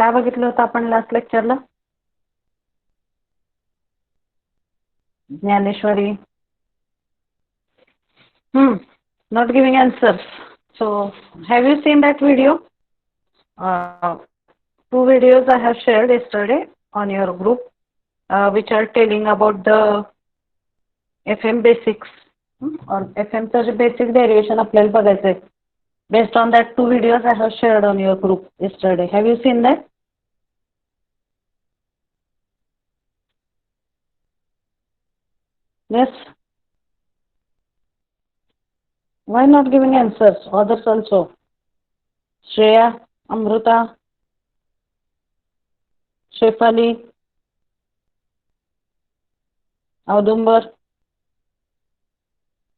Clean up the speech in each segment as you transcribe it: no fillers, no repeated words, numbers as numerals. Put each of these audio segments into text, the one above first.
काय बघितलं होतं आपण लास्ट लेक्चरला? Dnyaneshwari. Not giving answers. So, have you seen that video? Two videos I have shared yesterday on your group, which are telling about the FM basics, or FM चा जे basic derivation आपल्याला बघायचं आहे. Based on that two videos I have shared on your group yesterday. Have you seen that? Yes. Why not giving answers? Others also. Shreya, Amruta, Shefali, Audumbar.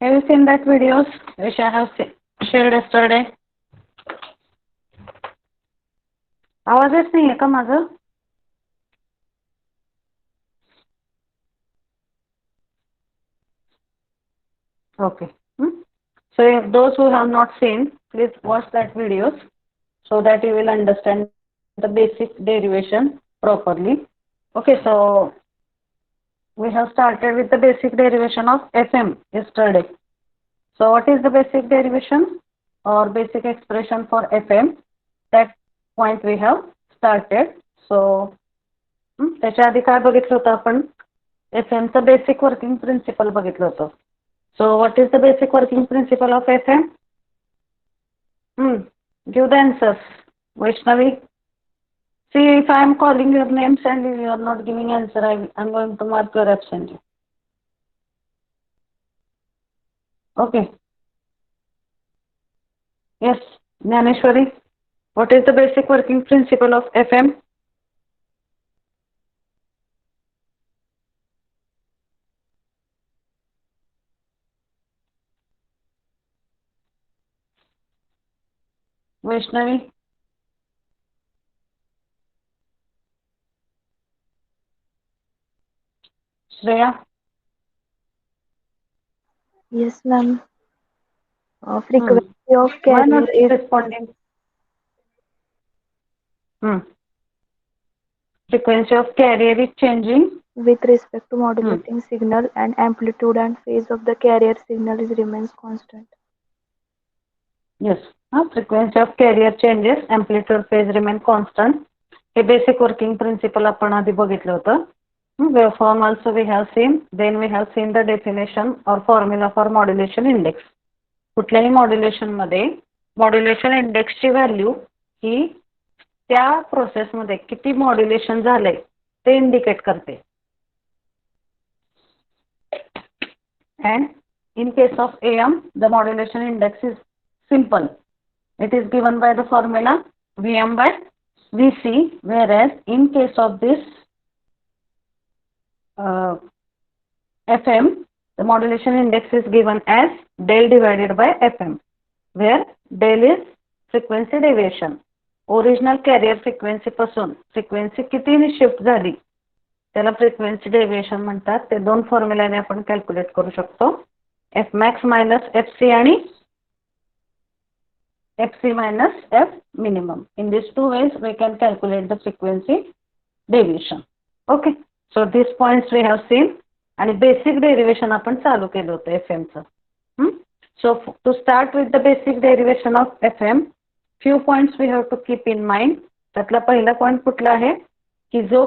Have you seen that videos which I have shared yesterday? आवाजच नाही आहे का माझं? Okay. So if those who have not seen, please watch that videos so that you will understand the basic derivation properly. Okay, so we have started with the basic derivation of FM yesterday. So what is the basic derivation or basic expression for FM? That point we have started. So त्याच्या आधी काय बघितलं होतं आपण? FM चं basic working principle बघितलं होतं. So what is the basic working principle of FM? Give the answers. Vaishnavi. See, if I am calling your names and you are not giving answer, I am going to mark your absent. Okay. Yes, Jnaneshwari. What is the basic working principle of FM? Vaishnavi. Shreya. Yes, ma'am. Frequency of Why not carrier is responding? Frequency of carrier is changing with respect to modulating signal, and amplitude and phase of the carrier signal remains constant. Yes. Frequency of carrier changes, amplitude phase remain constant. हे basic working principle आपण आधी बघितलं होतं. Waveform also we have seen. Then we have seen the definition or formula for modulation index. कुठल्याही modulation मध्ये modulation index ची value ही त्या process मध्ये किती मॉड्युलेशन झालंय ते इंडिकेट करते. And in case of AM, the modulation index is simple. It is given by the formula Vm by Vc, whereas in case of this FM, the modulation index is given as del divided by FM, where del is frequency deviation. Original carrier frequency पासून frequency कितीने shift झाली त्याला frequency deviation म्हणतात. ते दोन फॉर्म्युलाने आपण calculate करू शकतो. Fmax minus Fc आणि Fc minus F minimum. In these two ways we can calculate the frequency deviation. Okay. So these points we have seen आणि basic derivation आपण चालू केलं होतं FM चं. So to start with the basic derivation of FM, few points we have to keep in mind. त्यातला पहिला point कुठला आहे की जो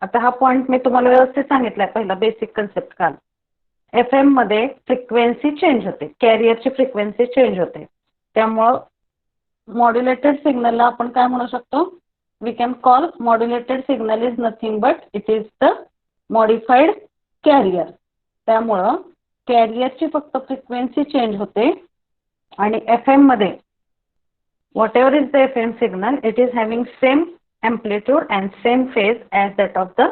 आता हा पॉइंट मी तुम्हाला व्यवस्थित सांगितलाय पहिला बेसिक कन्सेप्ट काल. FM मध्ये फ्रिक्वेन्सी चेंज होते, कॅरियरची फ्रिक्वेन्सी चेंज होते. त्यामुळं मॉड्युलेटेड सिग्नलला आपण काय म्हणू शकतो? We can call modulated signal is nothing but it is the modified carrier. त्यामुळं कॅरियरची फक्त फ्रिक्वेन्सी चेंज होते आणि FM मध्ये whatever is the FM signal, it is having same amplitude and same phase as that of the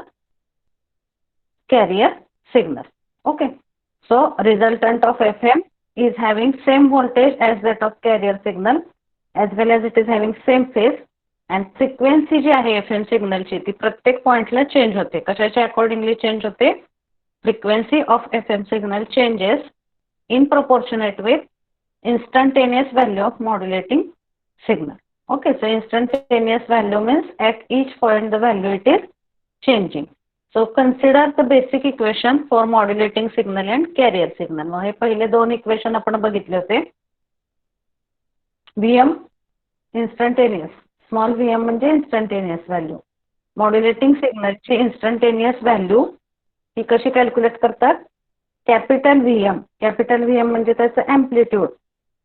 carrier signal. Okay. So resultant of FM is having same voltage as that of carrier signal, as well as it is having same phase, and frequency जी आहे FM signal ची ती प्रत्येक पॉइंटला change होते. कशाच्या accordingly change होते? Frequency of FM signal changes in proportionate with instantaneous value of modulating signal. Okay, so instantaneous value means at each point the value it is changing. So consider the basic equation for modulating signal and carrier signal. मग हे पहिले दोन equation आपण बघितले होते. Vm instantaneous, small vm म्हणजे instantaneous value. Modulating signal ची instantaneous value ही कशी कॅल्क्युलेट करतात? कॅपिटल व्हीएम म्हणजे त्याचं amplitude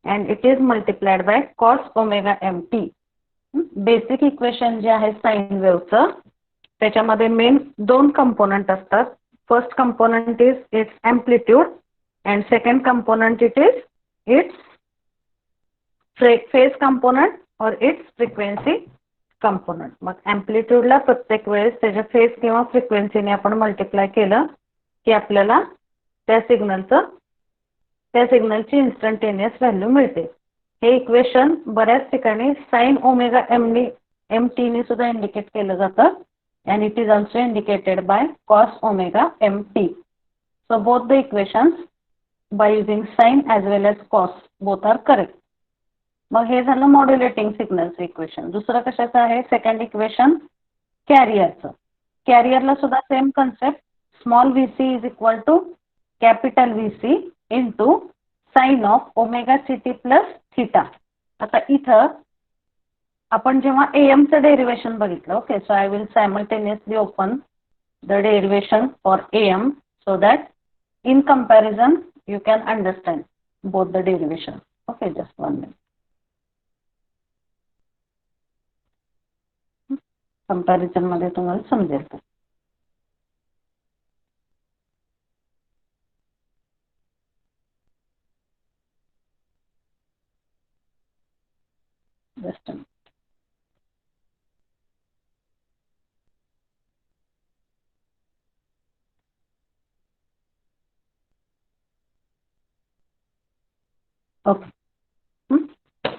and it is multiplied by cos omega mt. Basic equation जे आहे साइन वेव्हचं त्याच्यामध्ये मेन दोन कंपोनंट असतात. First component is it's amplitude and second component it is it's phase component और इट्स फ्रिक्वेन्सी कंपोनंट. मग एम्प्लिट्यूडला प्रत्येक वेळेस त्याच्या फेज किंवा फ्रिक्वेन्सीने आपण मल्टिप्लाय केलं की आपल्याला त्या सिग्नलची इन्स्टंटेनियस व्हॅल्यू मिळते. हे इक्वेशन बऱ्याच ठिकाणी साइन ओमेगा एम टी ने सुद्धा इंडिकेट केलं जातं and it is also indicated by cos omega mt. So both the equations by using sin as well as cos both are correct. मग हे झालं मॉड्युलेटिंग सिग्नलचं इक्वेशन. दुसरं कशाचं आहे? सेकंड इक्वेशन कॅरियरचं. कॅरियरला सुद्धा same concept, small VC is equal to capital VC into sine of omega CT plus theta. आता इथं आपण जेव्हा एएमचं डेरिवेशन बघितलं, okay, so I will simultaneously open the derivation for AM so that in comparison you can understand both the derivation. Okay, just 1 minute. कंपॅरिझन मध्ये तुम्हाला समजेल. Just okay.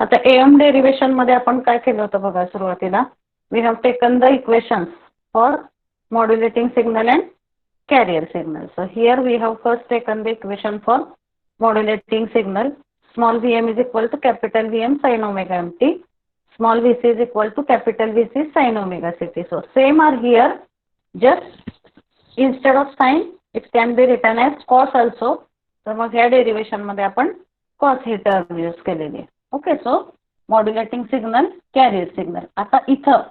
आता एएम डेरिवेशन मध्ये आपण काय केलं होतं बघा. सुरुवातीला we have taken the equations for modulating signal and carrier signal. So here we have first taken the equation for modulating signal. Small vm is equal to capital Vm sin omega mt. Small vc is equal to capital Vc sin omega ct. So same are here, just instead of sin it can be written as cos also. तर मग ह्या derivation मध्ये आपण cos ही term use केलेली आहे. Okay, so modulating signal, carrier signal. आता इथं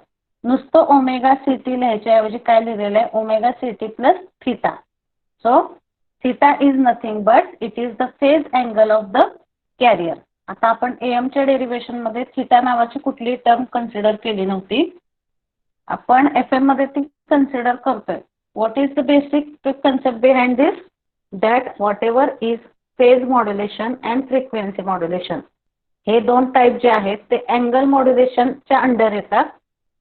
नुसतं ओमेगा सीटी लिहायच्याऐवजी काय लिहिलेलं आहे? Omega CT plus theta. So theta is nothing but it is the phase angle of the carrier. आता आपण एएमच्या डेरिवेशन मध्ये थीटा नावाची कुठलीही टर्म कन्सिडर केली नव्हती. आपण एफएम मध्ये ती कन्सिडर करतोय. What is the basic concept behind this? That what ever is phase modulation and frequency modulation, हे दोन टाईप जे आहेत ते अँगल मॉड्युलेशनच्या अंडर येतात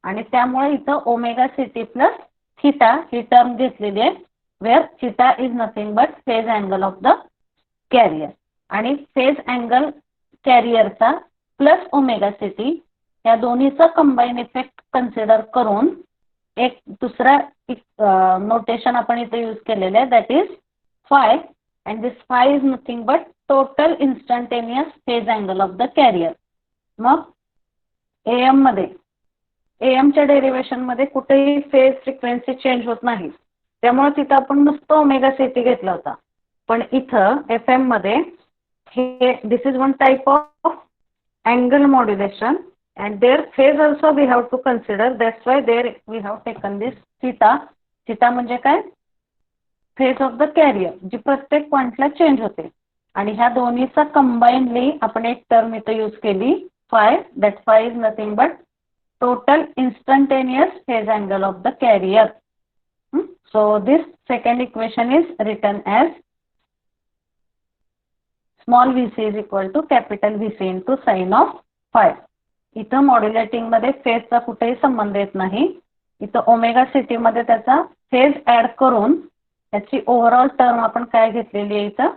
आणि त्यामुळे इथं ओमेगा सीटी प्लस थीटा ही टर्म घेतलेली आहे. Where theta is nothing but phase angle of the carrier. आणि फेज अँगल कॅरियरचा प्लस ओमेगा सीटी या दोन्हीचा कंबाईन इफेक्ट कन्सिडर करून एक दुसरा नोटेशन आपण इथे यूज केलेलं आहे, that is five. and this phi is nothing but total instantaneous phase angle of the carrier. मग AM मध्ये AM च्या डेरिवेशन मध्ये कुठेही फेज फ्रिक्वेन्सी चेंज होत नाही, त्यामुळे तिथं आपण नुसतं ओमेगा सीटी घेतला होता. पण इथं FM मध्ये हे this is one type of angle modulation and their phase also we have to consider. That's why there we have taken this theta. theta म्हणजे काय? फेज ऑफ द कॅरियर, जी प्रत्येक पॉइंटला चेंज होते. आणि ह्या दोन्हीचा कंबाईनली आपण एक टर्म इथं यूज केली phi. That phi is nothing but total instantaneous phase angle of the carrier. So this second equation is written as small VC is equal to capital VC into sine of phi. इथं modulating मध्ये फेजचा कुठेही संबंध येत नाही. इथं omega city मध्ये त्याचा फेज ऍड करून त्याची ओव्हरऑल टर्म आपण काय घेतलेली आहे इथं?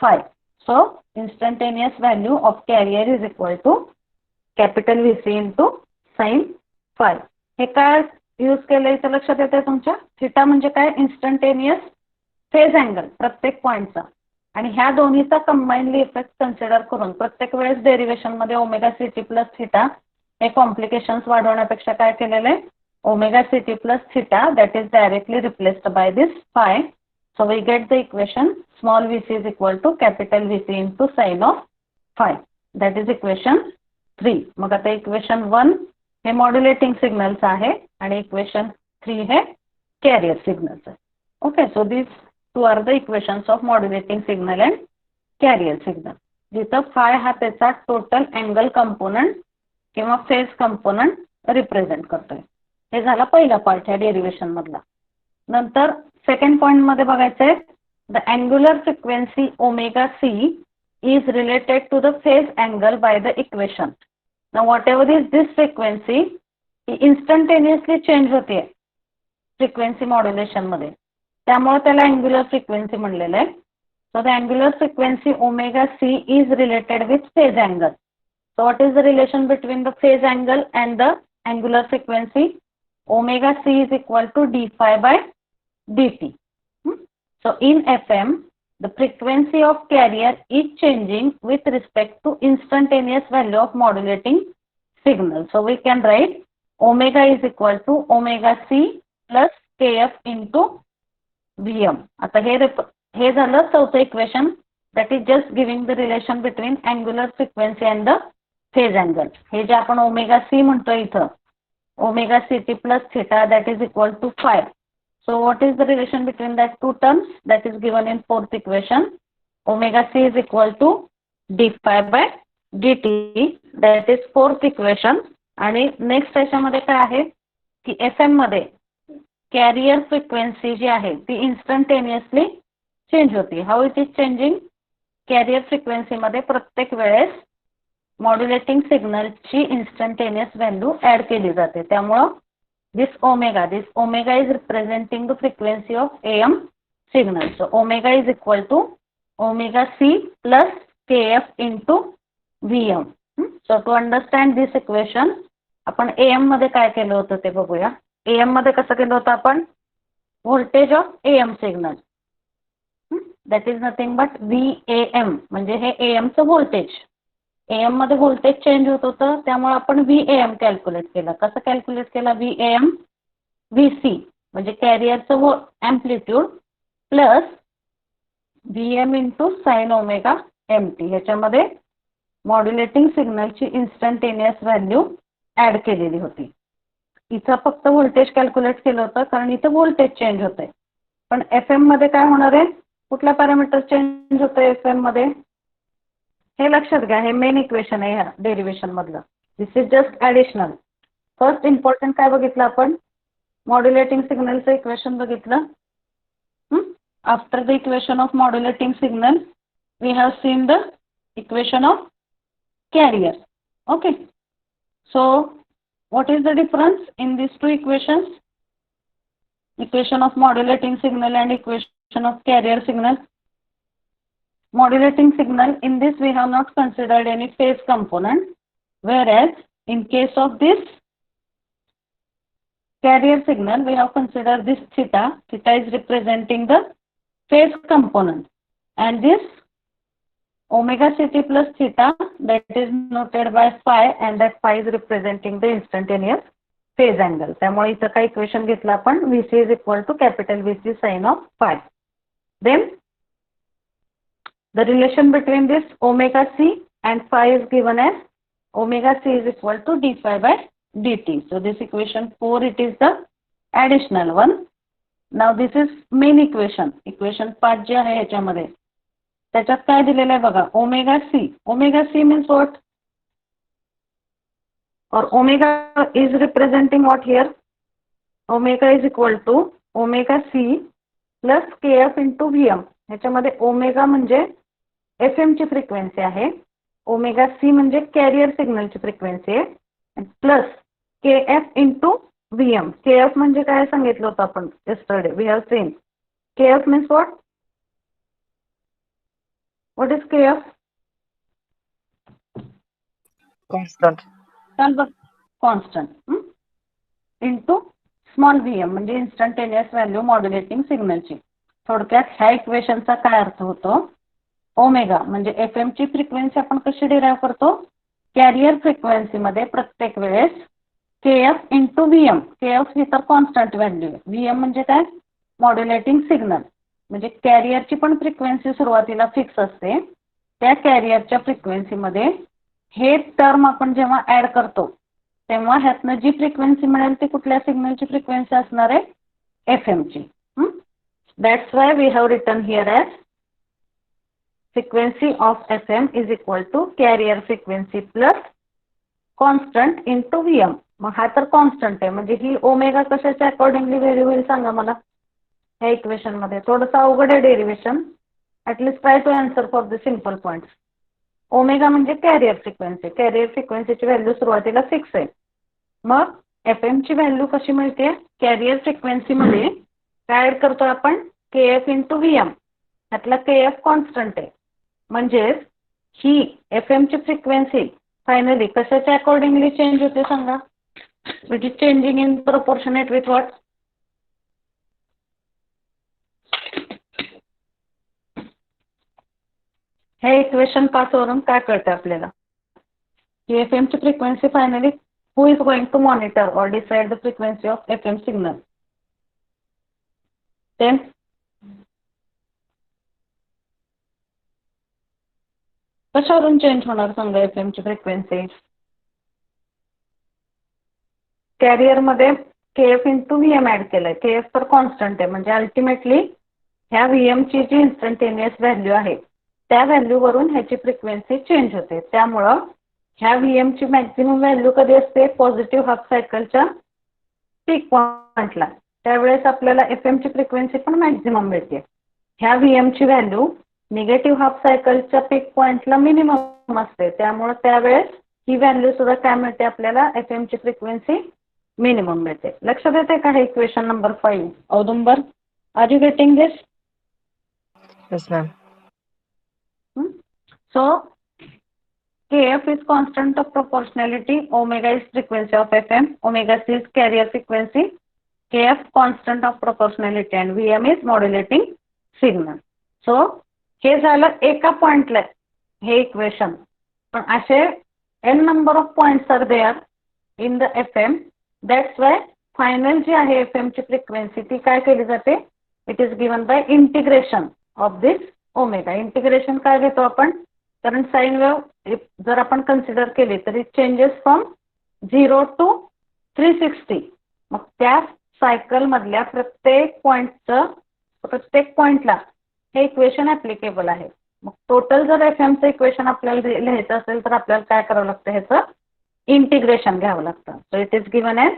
Phi. So instantaneous value of carrier is equal to capital VC into sine phi. हे काय यूज केलं इथं लक्षात येते तुमच्या? थीटा म्हणजे काय? इन्स्टंटेनियस फेज अँगल प्रत्येक पॉईंटचा. आणि ह्या दोन्हीचा कंबाईनली इफेक्ट कन्सिडर करून प्रत्येक वेळेस डेरिवेशन मध्ये ओमेगा सीटी प्लस थीटा हे कॉम्प्लिकेशन्स वाढवण्यापेक्षा काय केलेलं आहे, omega ct plus theta that is directly replaced by this phi. So we get the equation small vc is equal to capital vc into sine of phi. That is equation 3. मग आता equation 1 हे modulating सिग्नलचं आहे आणि equation 3 हे carrier सिग्नलचं आहे. Okay, so this two are the equations of modulating signal and carrier signal. जिथं phi हा त्याचा टोटल अँगल कंपोनंट किंवा फेज कंपोनंट रिप्रेझेंट करतोय. हे झाला पहिला पार्ट ह्या डेरिव्हेशन मधला. नंतर सेकंड पॉइंट मध्ये बघायचं आहे, the angular frequency omega C is related to the phase angle by the equation. Now whatever is this frequency, he instantaneously change होते frequency modulation मध्ये, त्यामुळे त्याला angular frequency म्हणलेलं आहे. So the angular frequency omega c is related with phase angle. So what is the relation between the phase angle and the angular frequency? Omega c is equal to d phi by dt. So in FM, the frequency of carrier is changing with respect to instantaneous value of modulating signal. So we can write omega is equal to omega c plus kf into Vm. आता हे झालं चौथं equation, that is just giving the relation between angular frequency and the phase angle. हे जे आपण omega C म्हणतो इथं, omega ct plus theta that is equal to phi. So what is the relation between that two terms? That is given in fourth equation. Omega c is equal to d phi by dt. That is fourth equation. आणि next याच्यामध्ये काय आहे की FM मध्ये carrier frequency जी आहे ती instantaneously change होती. How it is changing? Carrier frequency मध्ये प्रत्येक वेळेस मॉड्युलेटिंग सिग्नलची इन्स्टंटेनियस व्हॅल्यू ऍड केली जाते. त्यामुळं this omega is representing the frequency of AM signal. So omega is equal to omega c plus kf into Vm. So to understand this equation, आपण AM मध्ये काय केलं होतं ते बघूया. AM मध्ये कसं केलं होतं आपण? Voltage of AM signal, that is nothing but VAM, म्हणजे हे AM चं व्होल्टेज. AM मध्ये व्होल्टेज चेंज होत होतं त्यामुळे आपण VAM कॅल्क्युलेट केलं. कसं कॅल्क्युलेट केला? VAM VC म्हणजे कॅरियरचं amplitude plus VM into sine omega MT. ह्याच्यामध्ये मॉड्युलेटिंग सिग्नलची इन्स्टंटेनियस व्हॅल्यू ऍड केलेली होती. इथं फक्त व्होल्टेज कॅल्क्युलेट केलं होतं कारण इथं व्होल्टेज चेंज होतंय. पण FM मध्ये काय होणार आहे? कुठला पॅरामीटर चेंज होतंय FM मध्ये? हे लक्षात घ्या, हे मेन इक्वेशन आहे ह्या डेरिव्हेशन मधलं. This is just additional. First important काय बघितलं आपण? मॉड्युलेटिंग सिग्नलचं इक्वेशन बघितलं. After the equation of modulating signal we have seen the equation of carrier. Okay, so what is the difference in this two equations? Equation of modulating signal and equation of carrier signal. Modulating signal, in this we have not considered any phase component, whereas in case of this carrier signal we have considered this theta. Theta is representing the phase component, and this omega ct plus theta that is noted by phi, and that phi is representing the instantaneous phase angle. त्यामुळे इथं काय equation घेतलं आपण? Vc is equal to capital VC sin of phi. Then the relation between this omega c and phi is given as omega c is equal to d phi by dt. So this equation 4, it is the additional one. Now this is main equation. Equation 5 जे आहे ह्याच्यामध्ये त्याच्यात काय दिलेलं आहे बघा? omega c. Omega c means what? Or omega is representing what here? Omega is equal to omega c plus kf into Vm. ह्याच्यामध्ये omega म्हणजे FM ची फ्रिक्वेन्सी आहे, ओमेगा सी म्हणजे कॅरियर सिग्नलची फ्रिक्वेन्सी आहे, plus KF into VM. KF म्हणजे काय सांगितलं होतं आपण yesterday? We have seen KF means what? What is KF? Constant. Constant. Into small VM म्हणजे इन्स्टंटेनियस व्हॅल्यू मॉड्युलेटिंग सिग्नलची. थोडक्यात ह्या इक्वेशनचा काय अर्थ होतो? ओमेगा म्हणजे FM ची फ्रिक्वेन्सी आपण कशी डिराईव्ह करतो? कॅरियर फ्रिक्वेन्सीमध्ये प्रत्येक वेळेस KF इंटू VM, KF ही तर कॉन्स्टंट व्हॅल्यू आहे, VM म्हणजे काय, मॉड्युलेटिंग सिग्नल, म्हणजे कॅरियरची पण फ्रिक्वेन्सी सुरुवातीला फिक्स असते. त्या कॅरियरच्या फ्रिक्वेन्सीमध्ये हे टर्म आपण जेव्हा ऍड करतो तेव्हा ह्यातनं जी फ्रिक्वेन्सी मिळेल ती कुठल्या सिग्नलची फ्रिक्वेन्सी असणार आहे, FM ची. That's why we have written here as frequency of FM is equal to carrier frequency plus constant into VM. मग हा तर कॉन्स्टंट आहे, म्हणजे ही ओमेगा कशाच्या अकॉर्डिंगली व्हेरी होईल सांगा मला ह्या इक्वेशन मध्ये. थोडंसं अवघड आहे derivation, at least try to answer for the simple points. Omega म्हणजे कॅरियर फ्रिक्वेन्सी, कॅरियर फ्रिक्वेन्सीची व्हॅल्यू सुरुवातीला फिक्स आहे. मग FM ची व्हॅल्यू कशी मिळते, कॅरियर फ्रिक्वेन्सीमध्ये काय ऍड करतो आपण, KF इंटू VM, त्यातला KF कॉन्स्टंट आहे. म्हणजेच ही FM ची फ्रिक्वेन्सी फायनली कशाच्या अकॉर्डिंगली चेंज होते सांगा, which is changing in proportionate with what, हे इक्वेशन 5 वरून काय कळतं आपल्याला की FM ची frequency finally who is going to monitor और decide the frequency of FM signal. Then कशावरून चेंज होणार सांगा FM ची फ्रिक्वेन्सी, कॅरियरमध्ये KF इंटू VM ऍड केलंय, KF तर कॉन्स्टंट आहे, म्हणजे अल्टिमेटली ह्या VM ची जी इन्स्टंटेनियस व्हॅल्यू आहे त्या व्हॅल्यूवरून ह्याची फ्रिक्वेन्सी चेंज होते. त्यामुळं ह्या VM ची मॅक्झिमम व्हॅल्यू कधी असते, पॉझिटिव्ह हाफ सायकलच्या पीक पॉइंटला, त्यावेळेस आपल्याला FM ची फ्रिक्वेन्सी पण मॅक्झिमम मिळते. ह्या VM ची व्हॅल्यू निगेटिव्ह हाफ सायकलच्या पीक पॉइंटला मिनिमम असते, त्यामुळे त्यावेळेस ही व्हॅल्यू सुद्धा काय मिळते आपल्याला, FM ची फ्रिक्वेन्सी मिनिमम मिळते. लक्षात येते का हे equation number 5. Audumbar, are you getting this? Yes, ma'am. So KF is constant of proportionality, omega is frequency of FM, omega C is carrier frequency, KF constant of proportionality and VM is modulating signal. So हे झालं एका पॉइंटला हे equation, पण असे n number of points are there in the FM. That's why final जी आहे FM ची फ्रिक्वेन्सी ती काय केली जाते, it is given by integration of this omega. Integration काय घेतो आपण, कारण साइन वेव्ह जर आपण कन्सिडर केली तर इट चेंजेस फ्रॉम 0 to 360. मग त्या सायकल मधल्या प्रत्येक पॉइंटला हे इक्वेशन ऍप्लिकेबल आहे. मग टोटल जर FMचं इक्वेशन आपल्याला लिहायचं असेल तर आपल्याला काय करावं लागतं, ह्याचं इंटिग्रेशन घ्यावं लागतं. So it is given as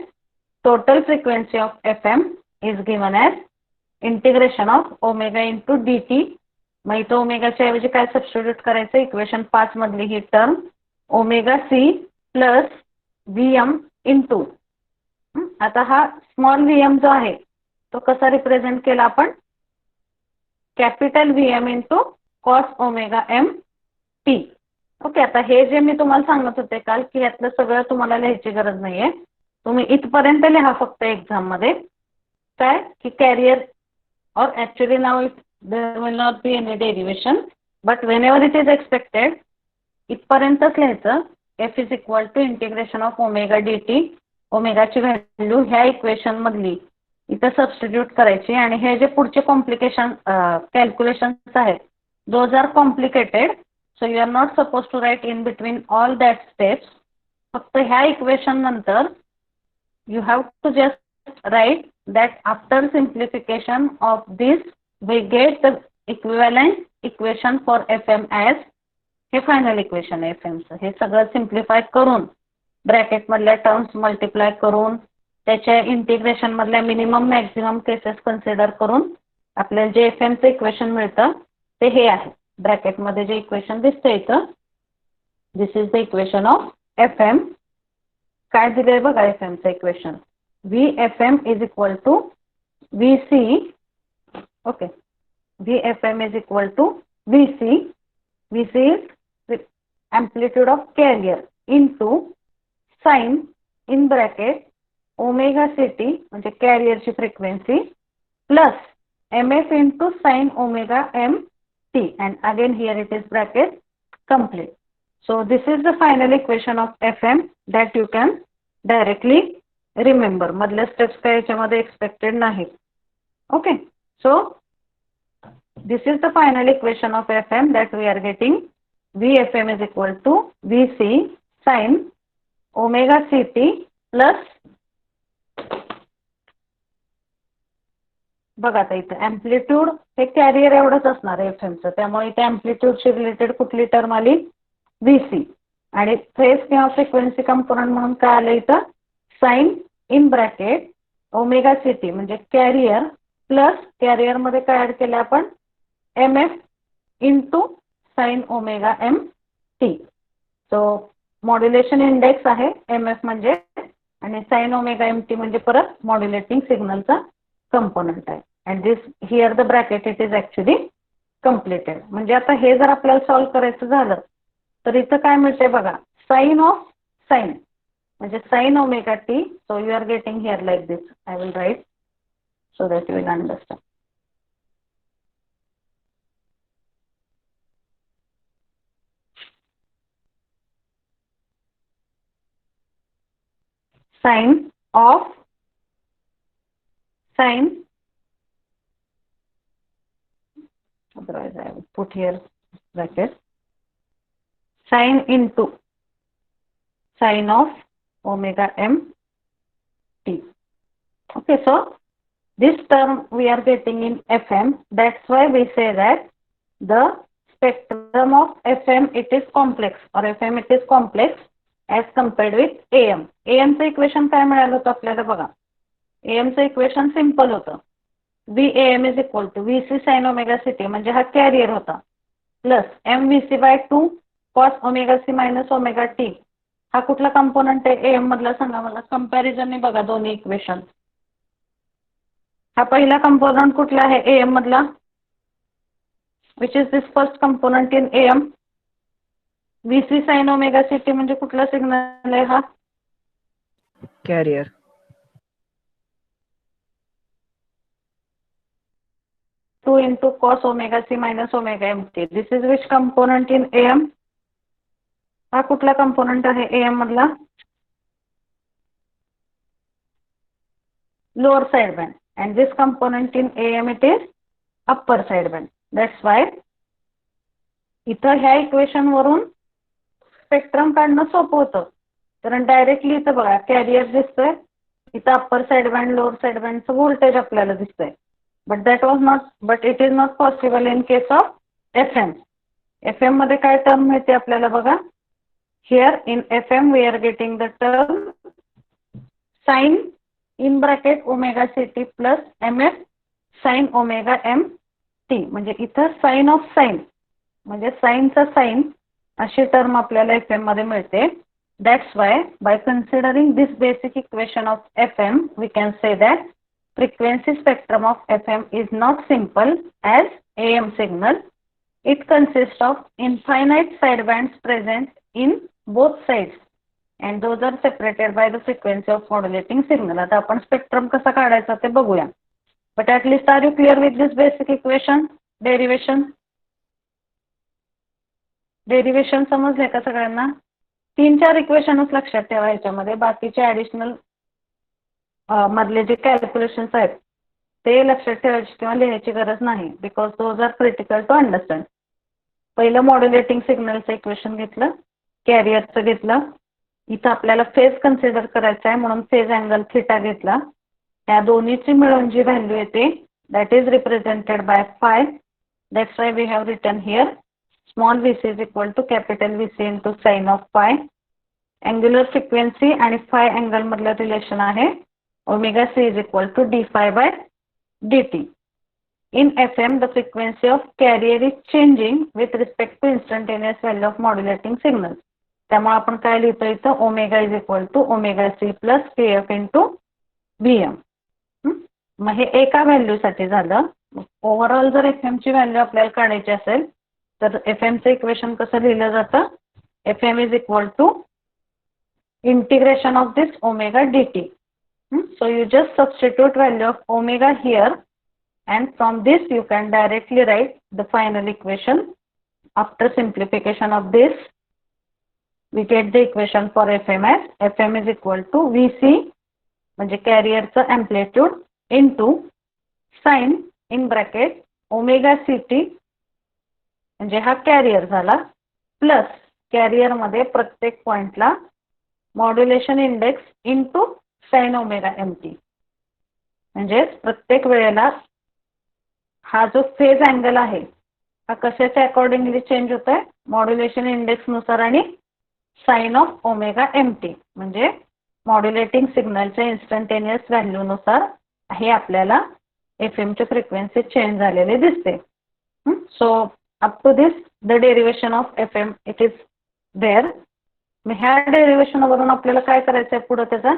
total frequency of FM is given as integration of omega into DT. मग इथं ओमेगाच्या ऐवजी काय सबस्टिट्यूट करायचं, इक्वेशन 5 मधली ही term omega C plus VM into, आता हा स्मॉल VM जो आहे तो कसा रिप्रेझेंट केला आपण, capital VM into cos omega MT. Okay, आता हे जे मी तुम्हाला सांगत होते काल की यातलं सगळं तुम्हाला लिहायची गरज नाहीये, तुम्ही इथपर्यंत लिहा फक्त एक्झाम मध्ये काय की carrier or actually now there will not be any derivation, but whenever it is expected इथपर्यंतच लिहायचं. F is equal to integration of omega dt, ओमेगाची व्हॅल्यू ह्या इक्वेशन मधली इथं सबस्टिट्यूट करायची, आणि हे जे पुढचे कॉम्प्लिकेशन कॅल्क्युलेशन्स आहेत those are complicated, so you are not suppose to write in between all that steps. फक्त ह्या इक्वेशन नंतर you have to just write that after simplification of this we get the equivalent equation for FM as हे final equation आहे FM चं. हे सगळं simplify करून bracket मधल्या टर्म्स मल्टिप्लाय करून त्याच्या इंटिग्रेशन मधल्या मिनिमम मॅक्झिमम केसेस कन्सिडर करून आपल्याला जे FM चं इक्वेशन मिळतं ते हे आहे. ब्रॅकेट मध्ये जे इक्वेशन दिसतंय इथं, this is the equation of FM. काय दिलंय बघा FM चं equation, VFM is equal to VC. Okay, VFM is equal to VC. VC is amplitude of carrier into sin in bracket omega CT म्हणजे कॅरियरची frequency plus MF into sin ओमेगा MT, and again here it is bracket complete. So this is the final equation of FM that you can directly remember. मधल्या steps काय याच्यामध्ये expected नाही. Okay. So this is the final equation of FM that we are getting. VFM is equal to VC sin omega CT plus बघा आता इथे amplitude हे carrier एवढंच असणार आहे एफएमचं, त्यामुळे इथे एम्प्लिट्यूडशी रिलेटेड कुठली टर्म आली VC आणि फेज किंवा फ्रिक्वेन्सी कंपोनंट म्हणून काय आलं इथं sine in bracket omega CT म्हणजे कॅरियर प्लस कॅरियर मध्ये काय ऍड केलं आपण MF into sine omega MT. So modulation index आहे MF म्हणजे आणि साइन ओमेगा MT म्हणजे परत मॉड्युलेटिंग सिग्नलचा कंपोनंट आहे. And this here the bracket it is actually completed. म्हणजे आता हे जर आपल्याला सॉल्व्ह करायचं झालं तर इथं काय मिळते बघा साइन ऑफ साइन म्हणजे sine omega T. So you are getting here like this. I will write so that you will understand. Sine of sine, otherwise I will put here bracket, sine into sine of omega MT. Okay, so this term we are getting in FM. That's why we say that the spectrum of FM it is complex or FM it is complex as compared with AM. AM चं equation काय मिळालं होतं आपल्याला बघा. AM चं equation simple होतं. VAM is equal to VC sin omega CT म्हणजे हा कॅरियर होता plus MVC/2 cos omega C minus omega T. हा कुठला कंपोनंट आहे AM मधला सांगा मला. कंपॅरिझनने बघा दोन्ही इक्वेशन. हा पहिला कंपोनंट कुठला आहे AM मधला which is this first component in AM. VC sin omega CT म्हणजे कुठला सिग्नल आहे हा Carrier. Two into cos omega C minus omega MT. This is which component in AM? हा कुठला कंपोनंट आहे AM मधला lower side band and this component in AM it is upper side band. That's why इथं ह्या equation वरून spectrum काढणं सोपं होतं कारण डायरेक्टली इथं बघा कॅरियर दिसतोय, इथं upper side band lower side बँडचं व्होल्टेज आपल्याला दिसतंय. But that was not, but it is not possible in case of FM. FM मध्ये काय टर्म मिळते आपल्याला बघा. Here in FM we are getting the term sin in bracket omega CT plus MF sin omega MT. म्हणजे इथं sign of sine म्हणजे साइनचा sign अशी term आपल्याला FM मध्ये मिळते. That's why by considering this basic equation of FM we can say that frequency spectrum of FM is not simple as AM signal. It consists of infinite sidebands present in both sides and those are separated by the frequency of modulating signal. आता आपण spectrum कसा काढायचा ते बघूया. But at least are you clear with this basic equation? Derivation समजले का सगळ्यांना? 3-4 इक्वेशनच लक्षात ठेवा याच्यामध्ये. बाकीचे ऍडिशनल मधले जे कॅल्क्युलेशन्स आहेत ते लक्षात ठेवायची किंवा लिहायची गरज नाही because those are critical to understand. पहिलं मॉड्युलेटिंग सिग्नलचं इक्वेशन घेतलं, कॅरियरचं घेतलं. इथं आपल्याला फेज कन्सिडर करायचं आहे म्हणून फेज अँगल थिटा घेतला. त्या दोन्हीची मिळून जी व्हॅल्यू येते that is represented by phi. That's why we have written here small VC is equal to capital VC into sine of phi. Angular frequency आणि फाय अँगल मधलं रिलेशन आहे omega C is equal to d phi by dt. In FM, the frequency of carrier is changing with respect to instantaneous value of modulating signals. त्यामुळे आपण काय लिहितो इथं omega is equal to omega C plus KF into VM. मग हे एका व्हॅल्यूसाठी झालं. ओव्हरऑल जर FM ची व्हॅल्यू आपल्याला काढायची असेल तर FM चं इक्वेशन कसं लिहिलं जातं FM is equal to integration of this omega dt. So you just substitute value of omega here and from this you can directly write the final equation after simplification of this. we get the equation for FM as FM is equal to VC म्हणजे कॅरियरचं amplitude into sine in bracket omega CT म्हणजे हा carrier झाला plus carrier मध्ये प्रत्येक पॉइंटला modulation index into sine omega MT म्हणजे प्रत्येक वेळेला हा जो फेज अँगल आहे हा कशाच्या अकॉर्डिंगली चेंज होत आहे मॉड्युलेशन इंडेक्स नुसार आणि साइन ऑफ ओमेगा MT म्हणजे मॉड्युलेटिंग सिग्नलच्या इन्स्टंटेनियस व्हॅल्यूनुसार हे आपल्याला FM ची फ्रिक्वेन्सी चेंज झालेली दिसते. So up to this the derivation of FM it is there. मग ह्या डेरिवेशन वरून आपल्याला काय करायचं आहे पुढे त्याचा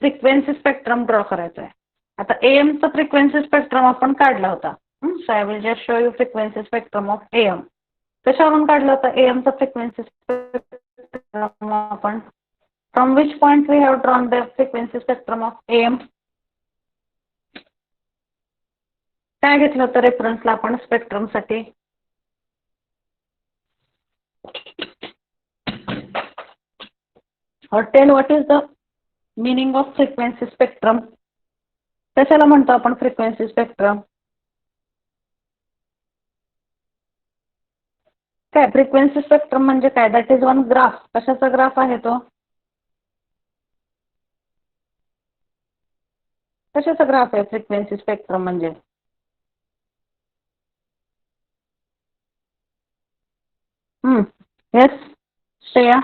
फ्रिक्वेन्सी स्पेक्ट्रम ड्रॉ करायचा आहे. आता AM चा फ्रिक्वेन्सी स्पेक्ट्रम आपण काढला होता. So I will just show you frequency spectrum of AM. कशावरून काढला होता AM चा फ्रिक्वेन्सी स्पेक्ट्रम आपण from which point we have drawn the frequency spectrum of AM. काय घेतलं होतं रेफरन्सला आपण स्पेक्ट्रम साठी or tell what is the meaning of frequency spectrum. कशाला म्हणतो आपण फ्रिक्वेन्सी स्पेक्ट्रम काय फ्रिक्वेन्सी स्पेक्ट्रम म्हणजे काय दॅट इज वन ग्राफ. कशाचा ग्राफ आहे तो कशाचा ग्राफ आहे फ्रिक्वेन्सी स्पेक्ट्रम म्हणजे येस श्रेया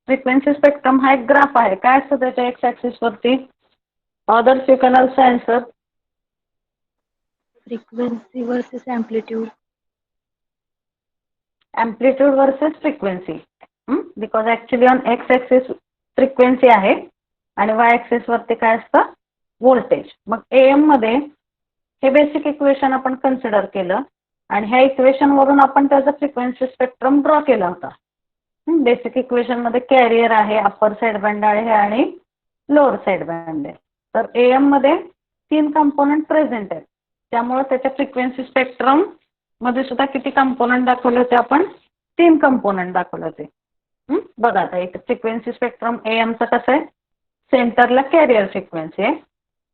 फ्रिक्वेन्सी स्पेक्ट्रम हा एक ग्राफ आहे. काय असतं त्याच्या एक्स ऍक्सिस वरती others you can also answer. Frequency versus amplitude. Amplitude versus frequency because actually on x axis frequency आहे आणि वाय ऍक्सिस वरती काय असतं व्होल्टेज. मग AM मध्ये हे बेसिक इक्वेशन आपण कन्सिडर केलं आणि ह्या इक्वेशन वरून आपण त्याचा फ्रिक्वेन्सी स्पेक्ट्रम ड्रॉ केला होता. बेसिक इक्वेशन मध्ये कॅरियर आहे अप्पर साइड बँड आहे आणि लोअर साइड बँड आहे. तर AM मध्ये 3 कंपोनंट प्रेझेंट आहेत त्यामुळे त्याच्या फ्रिक्वेन्सी स्पेक्ट्रम मध्ये सुद्धा किती कंपोनंट दाखवले होते आपण 3 कंपोनंट दाखवले होते. बघा आता इथे फ्रिक्वेन्सी स्पेक्ट्रम AM चा कसं आहे सेंटरला कॅरियर फ्रिक्वेन्सी आहे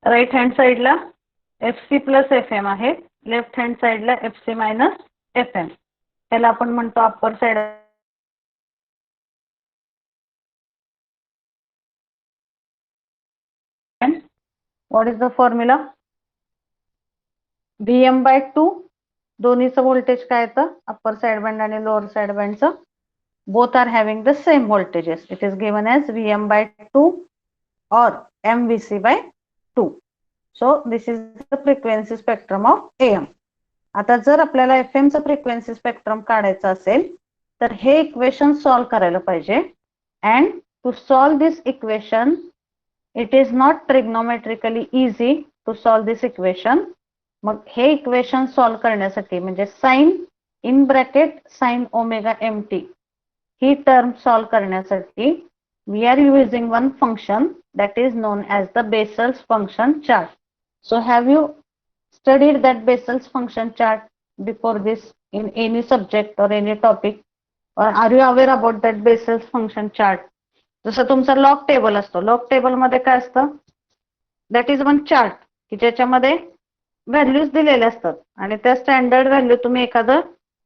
राईट हँड साईडला FC प्लस FM आहे लेफ्ट हँड साईडला FC मायनस FM. त्याला आपण म्हणतो upper side what is the formula VM/2 दोन्हीचं व्होल्टेज काय येतं अप्पर साइड बँड आणि लोअर साइड बँडचं both are having the same voltages. It is given as VM/2 or MVC/2. So this is the frequency spectrum of AM. आता जर आपल्याला FM चं frequency spectrum काढायचं असेल तर हे इक्वेशन सॉल्व करायला पाहिजे and to solve this equation it is not trigonometrically easy to solve this equation. मग हे इक्वेशन सॉल्व करण्यासाठी म्हणजे sine in bracket sine omega MT ही टर्म सॉल्व करण्यासाठी we are using one function that is known as the Bessel's function chart. So have you studied that Bessel's function chart before this in any subject or any topic, or are you aware about that Bessel's function chart? जसं तुमचा log table असतो log table मध्ये काय असतं that is one chart की ज्याच्यामध्ये values दिलेले असतात आणि त्या स्टँडर्ड व्हॅल्यू तुम्ही एखादं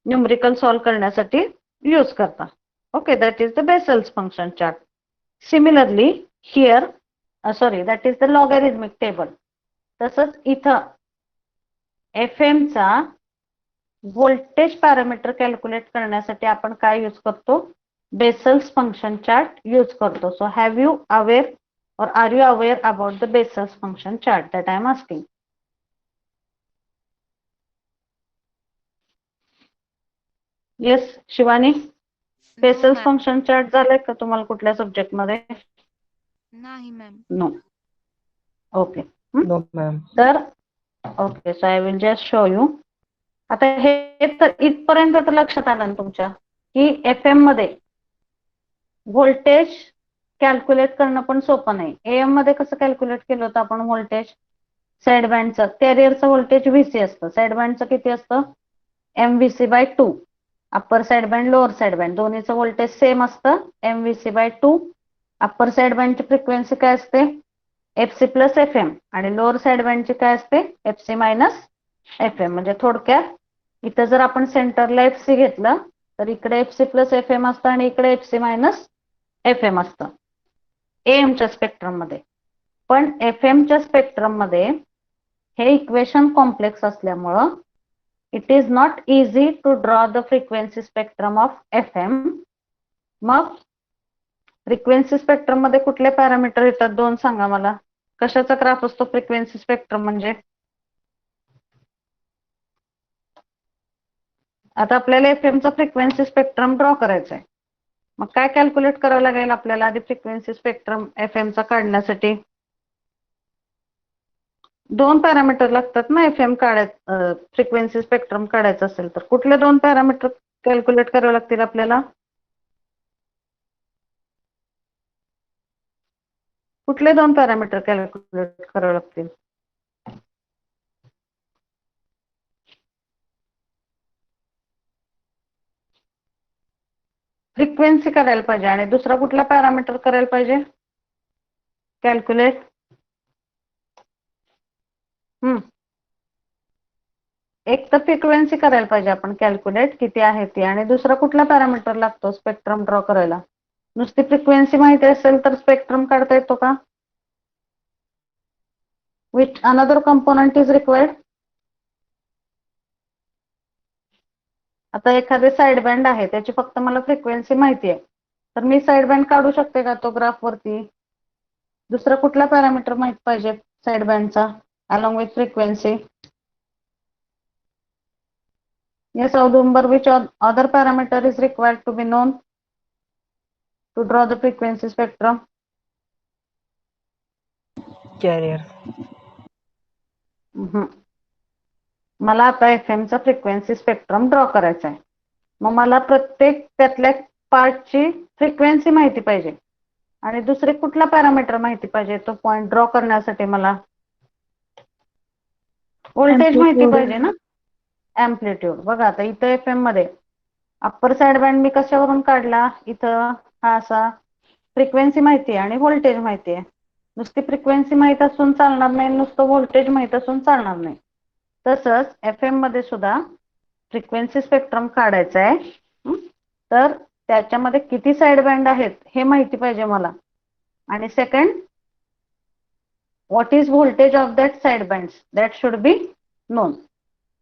न्यूमरिकल सॉल्व करण्यासाठी यूज करता. Okay, that is the Bessel's function chart. Similarly, here, that is the logarithmic table. तसंच इथं FM चा व्होल्टेज पॅरामीटर कॅल्क्युलेट करण्यासाठी आपण काय यूज करतो Bessel's function chart यूज करतो. So have you aware or are you aware about the Bessel's function chart that I am asking? Yes, Shivani. Vessels function chart झालंय का तुम्हाला कुठल्या सब्जेक्ट मध्ये नाही ma'am. No okay No, ma'am. तर okay so I will just show you. आता हे तर इथपर्यंत तर लक्षात आलं ना तुमच्या की FM मध्ये व्होल्टेज कॅल्क्युलेट करणं पण सोपं नाही. AM मध्ये कसं कॅल्क्युलेट केलं होतं आपण व्होल्टेज साइड बँडचं कॅरियरचं व्होल्टेज VC असतं साइड बँडचं किती असतं MVC/2 upper side band lower side band दोन्हीचं व्होल्टेज सेम असतं MVC/2. अप्पर साईड बँडची फ्रिक्वेन्सी काय असते FC प्लस FM आणि लोअर साईड बँडची काय असते FC मायनस FM. म्हणजे थोडक्यात इथं जर आपण सेंटरला FC घेतलं तर इकडे FC प्लस FM असतं आणि इकडे FC मायनस FM असतं AM च्या स्पेक्ट्रम मध्ये. पण FM च्या स्पेक्ट्रम मध्ये हे इक्वेशन कॉम्प्लेक्स असल्यामुळं it is not easy to draw the frequency spectrum of FM. मग फ्रिक्वेन्सी स्पेक्ट्रम मध्ये कुठले पॅरामीटर येतात दोन सांगा मला. कशाचा ग्राफ असतो फ्रिक्वेन्सी स्पेक्ट्रम म्हणजे. आता आपल्याला FM चा फ्रिक्वेन्सी स्पेक्ट्रम ड्रॉ करायचा आहे. मग काय कॅल्क्युलेट करावं लागेल आपल्याला आधी फ्रिक्वेन्सी स्पेक्ट्रम FM चा काढण्यासाठी. दोन पॅरामीटर लागतात ना FM फ्रिक्वेन्सी स्पेक्ट्रम काढायचं असेल तर. कुठले दोन पॅरामीटर कॅल्क्युलेट करावे लागतील आपल्याला. कुठले दोन पॅरामीटर कॅल्क्युलेट करावे लागतील. फ्रिक्वेन्सी करायला पाहिजे आणि दुसरा कुठला पॅरामीटर करायला पाहिजे कॅल्क्युलेट. एक तर फ्रिक्वेन्सी करायला पाहिजे आपण कॅल्क्युलेट किती आहे ती आणि दुसरा कुठला पॅरामीटर लागतो स्पेक्ट्रम ड्रॉ करायला. नुसती फ्रिक्वेन्सी माहिती असेल तर स्पेक्ट्रम काढता येतो का. Which another component is required. आता एखादे साईड बँड आहे त्याची फक्त मला फ्रिक्वेन्सी माहिती आहे तर मी साईड बँड काढू शकते का तो ग्राफ वरती. दुसरा कुठला पॅरामीटर माहित पाहिजे साईड बँडचा along with frequency. Yes, Audumbar, which other parameter is required to be known to draw the frequency spectrum? Carrier. मला आता FM चा फ्रिक्वेन्सी स्पेक्ट्रम ड्रॉ करायचा आहे. मग मला प्रत्येक त्यातल्या पार्टची फ्रिक्वेन्सी माहिती पाहिजे आणि दुसरे कुठला पॅरामीटर माहिती पाहिजे तो पॉइंट ड्रॉ करण्यासाठी. मला व्होल्टेज माहिती पाहिजे ना. एम्प्लिट्यूड. बघा आता इथं FM मध्ये अप्पर साईड बँड मी कशावरून काढला इथं हा असा फ्रिक्वेन्सी माहिती आहे आणि व्होल्टेज माहिती आहे. नुसती फ्रिक्वेन्सी माहित असून चालणार नाही नुसतं व्होल्टेज माहित असून चालणार नाही. तसंच FM मध्ये सुद्धा फ्रिक्वेन्सी स्पेक्ट्रम काढायचा आहे तर त्याच्यामध्ये किती साईड बँड आहेत हे माहिती पाहिजे मला. आणि second what is voltage of that side bands that should be known.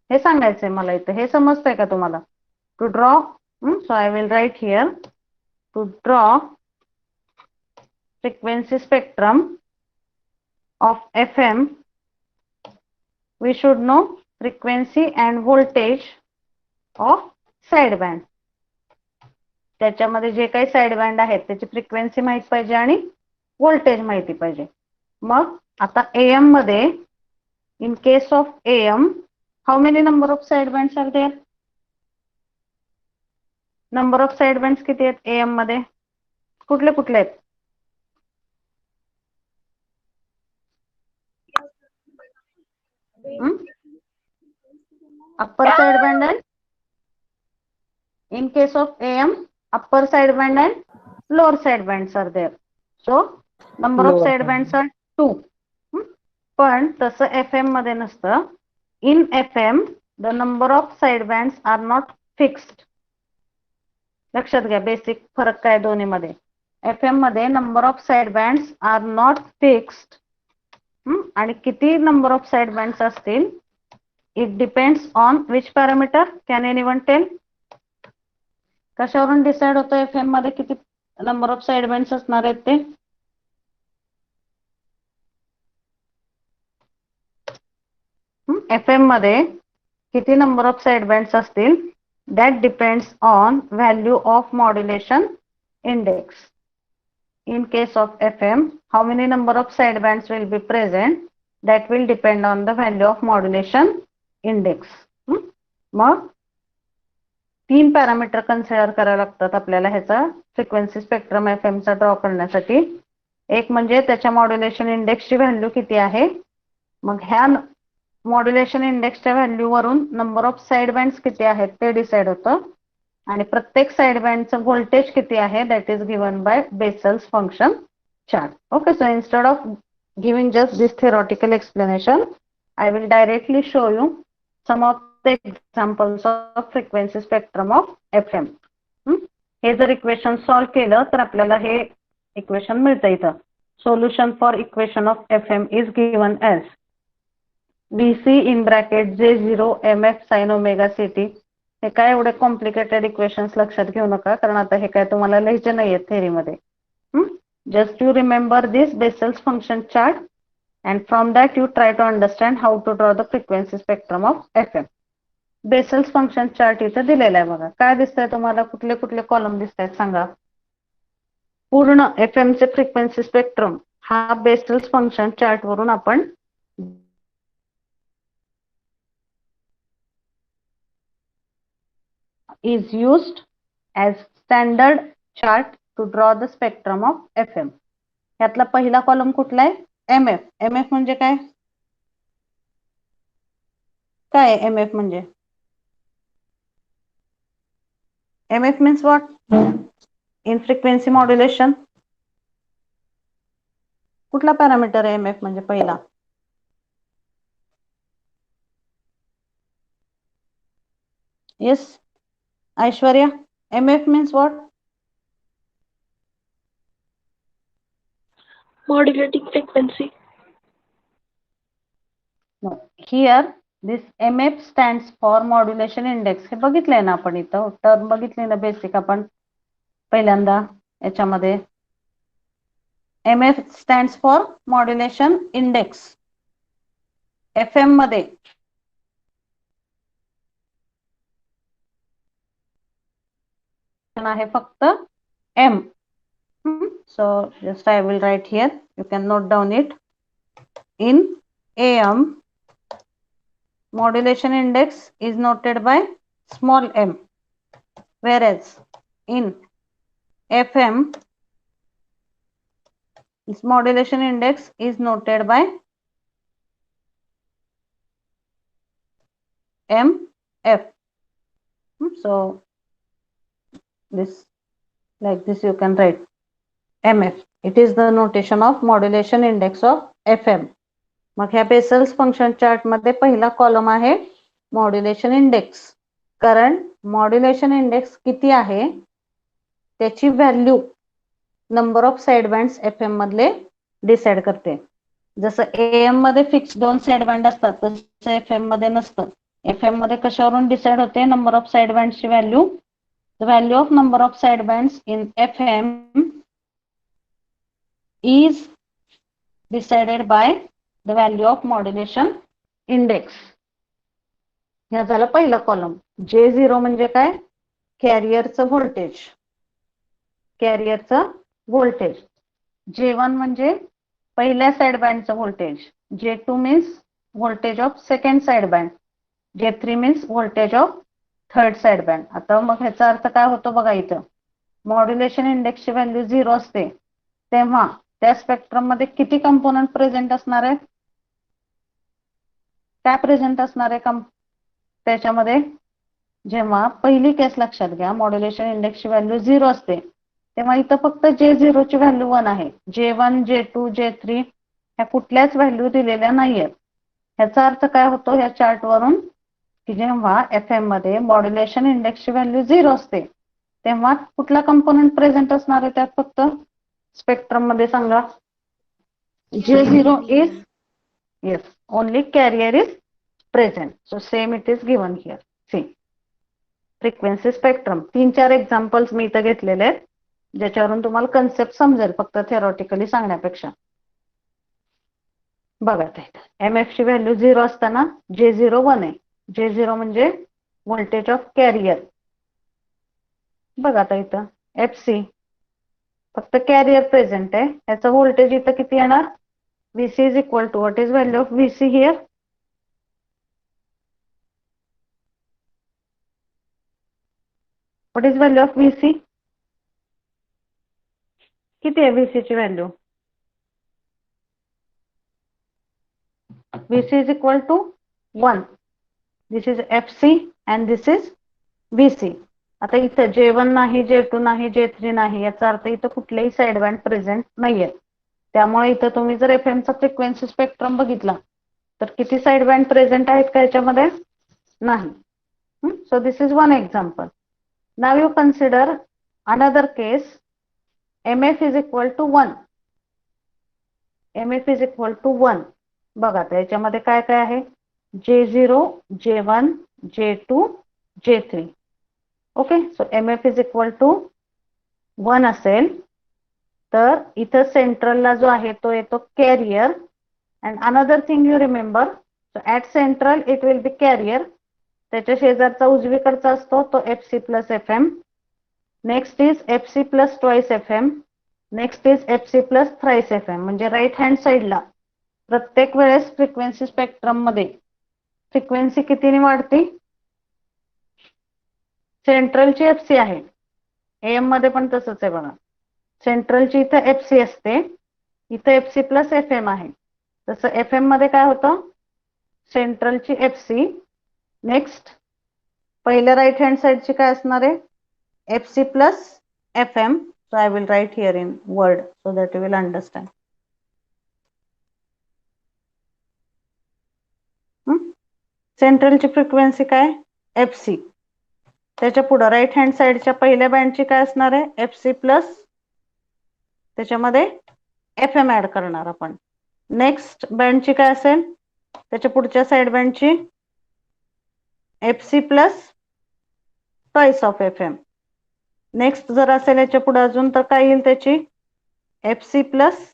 हे सांगायचंय मला इथं. हे समजतंय का तुम्हाला. To draw so I will write here to draw frequency spectrum of FM we should know frequency and voltage of side band. त्याच्यामध्ये जे काही साईड बँड आहेत त्याची फ्रिक्वेन्सी माहित पाहिजे आणि व्होल्टेज माहिती पाहिजे. मग आता AM मध्ये in case of AM how many number of side bands are there. number of side bands किती आहेत AM मध्ये. कुठले कुठले आहेत. upper side band and in case of AM upper side band and lower side bands are there. So number of Lower side side bands are 2. पण तसं FM मध्ये नसतं. In FM the number of side bands are not fixed. लक्षात घ्या basic फरक काय दोन्ही मध्ये. FM मध्ये number of side bands are not fixed. आणि किती number of side bands असतील it depends on which parameter. Can anyone tell? कशावरून डिसाइड होतं FM मध्ये किती नंबर ऑफ साइड बँड्स असणार आहेत ते. FM मध्ये किती नंबर ऑफ साइड बँड्स असतील that depends on value of modulation index. In case of FM how many number of side bands will be present that will depend on the value of modulation index. मग 3 parameter consider करावे लागतात आपल्याला ह्याचा frequency spectrum FM चा draw करण्यासाठी. एक म्हणजे त्याच्या मॉड्युलेशन इंडेक्सची व्हॅल्यू किती आहे. मग ह्या मॉड्युलेशन इंडेक्सच्या व्हॅल्यू वरून नंबर ऑफ साइड बँड्स किती आहेत ते डिसाइड होतं आणि प्रत्येक साइड बँडचं व्होल्टेज किती आहे that is given bye vessels function chart. Okay, so instead of giving just this theoretical explanation, I will directly show you some of the examples of frequency spectrum of FM. हे जर equation solve केलं तर आपल्याला हे equation मिळतं इथं. Solution for equation of FM is given as VC in bracket J0 MF sin omega CT. हे काय एवढे कॉम्प्लिकेटेड इक्वेशन्स लक्षात घेऊ नका, कारण आता हे काय तुम्हाला लिहायचे नाहीये थेअरीमध्ये. Just you remember this Bessel's function chart and from that you try to understand how to draw the frequency spectrum of FM. Vessels function chart इथे दिलेला आहे बघा. काय दिसतंय तुम्हाला, कुठले कुठले कॉलम दिसत आहेत सांगा. पूर्ण FM चे फ्रिक्वेन्सी स्पेक्ट्रम हा बेसल्स फंक्शन चार्ट वरून आपण is used as standard chart to draw the spectrum of FM. यातला पहिला कॉलम कुठला आहे, MF. MF म्हणजे काय, काय MF म्हणजे, MF means what in frequency modulation. कुठला पॅरामीटर आहे MF म्हणजे पहिला, yes Aishwarya, MF means what? Modulating frequency. No, here this MF stands for modulation index. हे बघितलंय ना आपण इथं, टर्म बघितले ना बेसिक आपण पहिल्यांदा याच्यामध्ये. MF stands for modulation index. FM मध्ये आहे फक्त M. So just I will write here, you can note down it. In AM modulation index is noted by small m, whereas in FM its modulation index is noted by MF. So this, like this you can write MF. It is the notation of modulation index of FM. मग ह्या vessels function chart मध्ये पहिला column आहे modulation index. कारण modulation index किती आहे त्याची value number of side bands FM मधले डिसाइड करते. जसं AM मध्ये फिक्स 2 साइड बँड असतात तसं FM मध्ये नसतं. FM मध्ये कशावरून डिसाइड होते, नंबर ऑफ साइड बँड्सची value. The value of number of side bands in FM is decided by the value of modulation index. या झाला पहिला कॉलम. J0 म्हणजे काय, कॅरियरचं व्होल्टेज. कॅरियरचं व्होल्टेज. J1 म्हणजे पहिल्या साइड बँडचं voltage. J2 means voltage of second side band. J3 means voltage of third side band. आता मग ह्याचा अर्थ काय होतो बघा, इथं मॉड्युलेशन इंडेक्सची व्हॅल्यू 0 असते तेव्हा त्या स्पेक्ट्रम मध्ये किती कंपोनंट प्रेझेंट असणार आहे, काय प्रेझेंट असणार आहे त्याच्यामध्ये. जेव्हा पहिली केस लक्षात घ्या, मॉड्युलेशन इंडेक्सची व्हॅल्यू 0 असते तेव्हा इथं फक्त J0 ची व्हॅल्यू 1 आहे. J1 J2 J3 ह्या कुठल्याच व्हॅल्यू दिलेल्या नाहीयेत. ह्याचा अर्थ काय होतो ह्या चार्ट वरून, की जेव्हा FM मध्ये मॉड्युलेशन इंडेक्सची व्हॅल्यू 0 असते तेव्हा कुठला कंपोनंट प्रेझेंट असणार आहे त्यात फक्त स्पेक्ट्रम मध्ये सांगा. J0 is, yes, only carrier is present. So same it is given here. See, frequency spectrum. 3-4 examples मी इथं घेतलेले आहेत ज्याच्यावरून तुम्हाला कन्सेप्ट समजेल फक्त थिअरॉटिकली सांगण्यापेक्षा. बघा MF ची व्हॅल्यू 0 असताना J0 1 आहे. J0 म्हणजे व्होल्टेज ऑफ कॅरियर. बघा आता इथं FC फक्त कॅरियर प्रेझेंट आहे, याचं व्होल्टेज इथं किती येणार, VC is equal to, what is value of VC here, what is value of VC, किती आहे VC ची value, VC is equal to 1. This is FC and this is VC. आता इथं J1 नाही, J2 नाही, J3 नाही, याचा अर्थ इथं कुठलेही साईड बँड प्रेझेंट नाहीये. त्यामुळे इथं तुम्ही जर FM चा फ्रिक्वेन्सी स्पेक्ट्रम बघितला तर किती साईड बँड प्रेझेंट आहेत का याच्यामध्ये? नाही. So this is one example. Now you consider another case. MF is equal to 1. MF is equal to 1. बघा तर याच्यामध्ये काय काय आहे? J0, J1, J2, J3. Okay. So MF is equal to 1 असेल तर इथं सेंट्रलला जो आहे तो येतो carrier. And another thing you remember, so at central it will be carrier. त्याच्या शेजारचा उजवीकडचा असतो तो FC plus FM. Next is FC plus twice FM. Next is FC plus thrice FM. म्हणजे राईट हँड साईडला प्रत्येक वेळेस फ्रिक्वेन्सी स्पेक्ट्रम मध्ये फ्रिक्वेन्सी कितीने वाढते? सेंट्रलची FC आहे. AM मध्ये पण तसंच आहे बघा. सेंट्रलची इथं FC असते, इथं FC प्लस FM आहे. तसं FM मध्ये काय होतं? सेंट्रलची FC. नेक्स्ट पहिल्या राईट हँड साईडची काय असणार आहे? FC plus FM. So I will write here in word so that you will understand. सेंट्रलची फ्रिक्वेन्सी काय? FC. त्याच्या पुढे राईट हँड साईडच्या पहिल्या बँडची काय असणार आहे? FC प्लस, त्याच्यामध्ये FM ऍड करणार आपण. नेक्स्ट बँडची काय असेल? त्याच्या पुढच्या साईड बँडची FC plus twice of FM. Next जर असेल याच्या पुढे अजून तर काय येईल त्याची? FC plus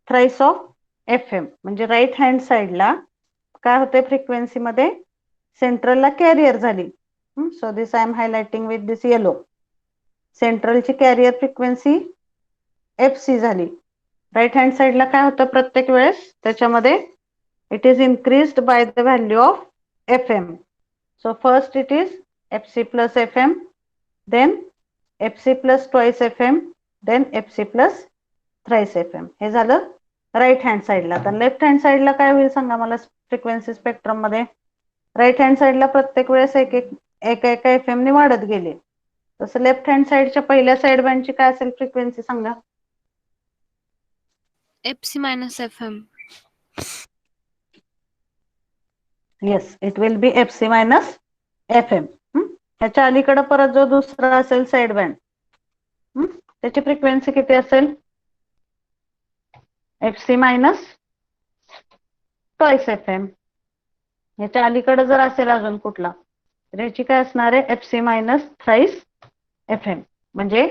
thrice of FM. म्हणजे राईट हँड साईडला काय होते फ्रिक्वेन्सी मध्ये? सेंट्रलला कॅरियर झाली. So this I am highlighting with this yellow. सेंट्रलची कॅरियर फ्रिक्वेन्सी FC झाली. राईट हँड साईडला काय होतं प्रत्येक वेळेस? त्याच्यामध्ये it is increased by the value of FM. So first it is FC plus FM, then FC plus twice FM, then FC plus thrice FM. हे झालं राईट हँड साईडला. तर लेफ्ट हँड साईडला काय होईल सांगा मला फ्रिक्वेन्सी स्पेक्ट्रम मध्ये? राईट हँड साईडला प्रत्येक वेळेस एक FM ने वाढत गेले. तसं लेफ्ट हँड साईडच्या पहिल्या साईड बँडची काय असेल फ्रिक्वेन्सी सांगा? FC minus FM. Yes, it will B FC minus FM. ह्याच्या अलीकडे परत जो दुसरा असेल साईड बँड त्याची फ्रिक्वेन्सी किती असेल? FC minus twice FM. ह्याच्या अलीकडे जर असेल अजून कुठला तर ह्याची काय असणार आहे? FC minus thrice FM. म्हणजे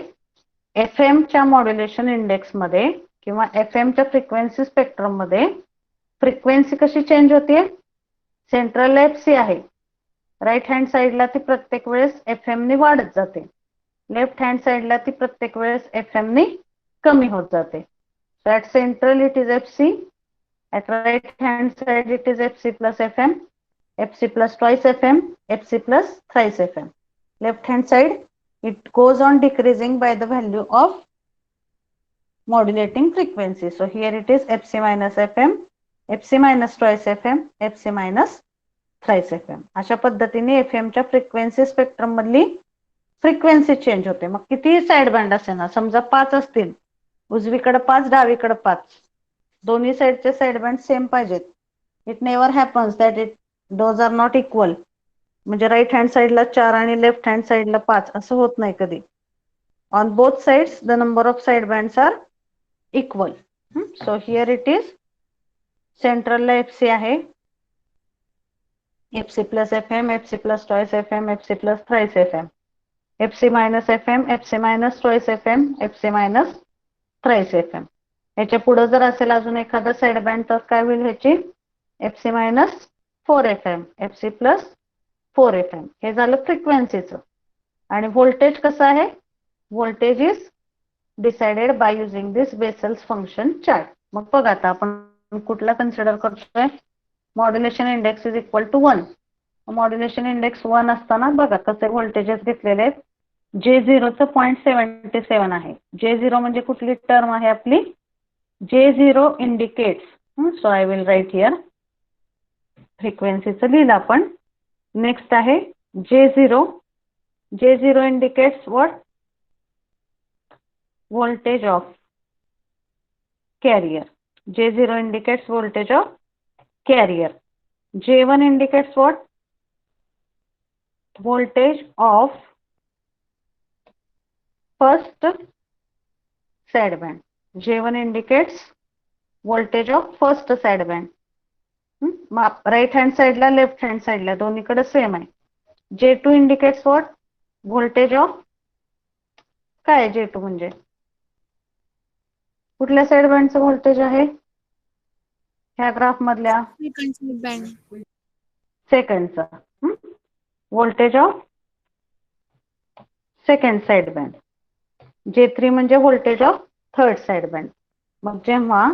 FM च्या मॉड्युलेशन इंडेक्स मध्ये किंवा FM च्या फ्रिक्वेन्सी स्पेक्ट्रम मध्ये फ्रिक्वेन्सी कशी चेंज होते? सेंट्रलला FC आहे, राईट हँड साईडला ती प्रत्येक वेळेस FM ने वाढत जाते, लेफ्ट हँड साईडला ती प्रत्येक वेळेस FM ने कमी होत जाते. So at central it is FC, at right hand side it is FC plus FM, FC plus twice FM, FC plus thrice FM. Left hand side it goes on decreasing by the value of modulating frequency. So here it is FC minus FM, FC minus twice FM, FC minus thrice FM. अशा पद्धतीने FM च्या frequency spectrum मधली frequency change होते. मग किती side band असेल ना, समजा 5 असतील, उजवीकडे 5 डावीकडे 5, दोन्ही साइडचे साइड बँड सेम पाहिजेत. It never happens that it those are not equal. म्हणजे राईट हँड साईडला 4 आणि लेफ्ट हँड साईडला 5 असं होत नाही कधी. On both sides the number of side bands are equal. So here it is सेंट्रलला FC आहे, FC plus FM, FC plus twice FM, FC plus thrice FM, FC minus FM, FC minus twice FM, FC minus thrice FM. याच्या पुढे जर असेल अजून एखादा side band तर काय होईल ह्याची? FC minus 4 FM, FC plus 4 FM. हे झालं फ्रिक्वेन्सीचं. आणि व्होल्टेज कसं आहे? Voltage is decided by using this Bessel's function chart. मग बघा आता आपण कुठला कन्सिडर करतोय? Modulation index is equal to 1. Modulation index 1 असताना बघा कसे व्होल्टेजेस घेतलेले आहेत. J0 चं 0.77 आहे. J0 म्हणजे कुठली टर्म आहे आपली? J0 indicates, so I will write here, फ्रिक्वेन्सीचं लिहिलं आपण. नेक्स्ट आहे J0. J0 indicates what? Voltage of carrier. J0 indicates voltage of carrier. J1 indicates what? Voltage of first sideband. J1 indicates voltage of first sideband. Right hand साइडला left hand साइडला दोन्हीकडे same आहे. J2 indicates what? Voltage of काय J2 म्हणजे कुठल्या side बँडचं voltage आहे ह्या ग्राफ मधल्या Second band. सेकंडचं voltage of second side band. J3 म्हणजे voltage of third side band. मग जेव्हा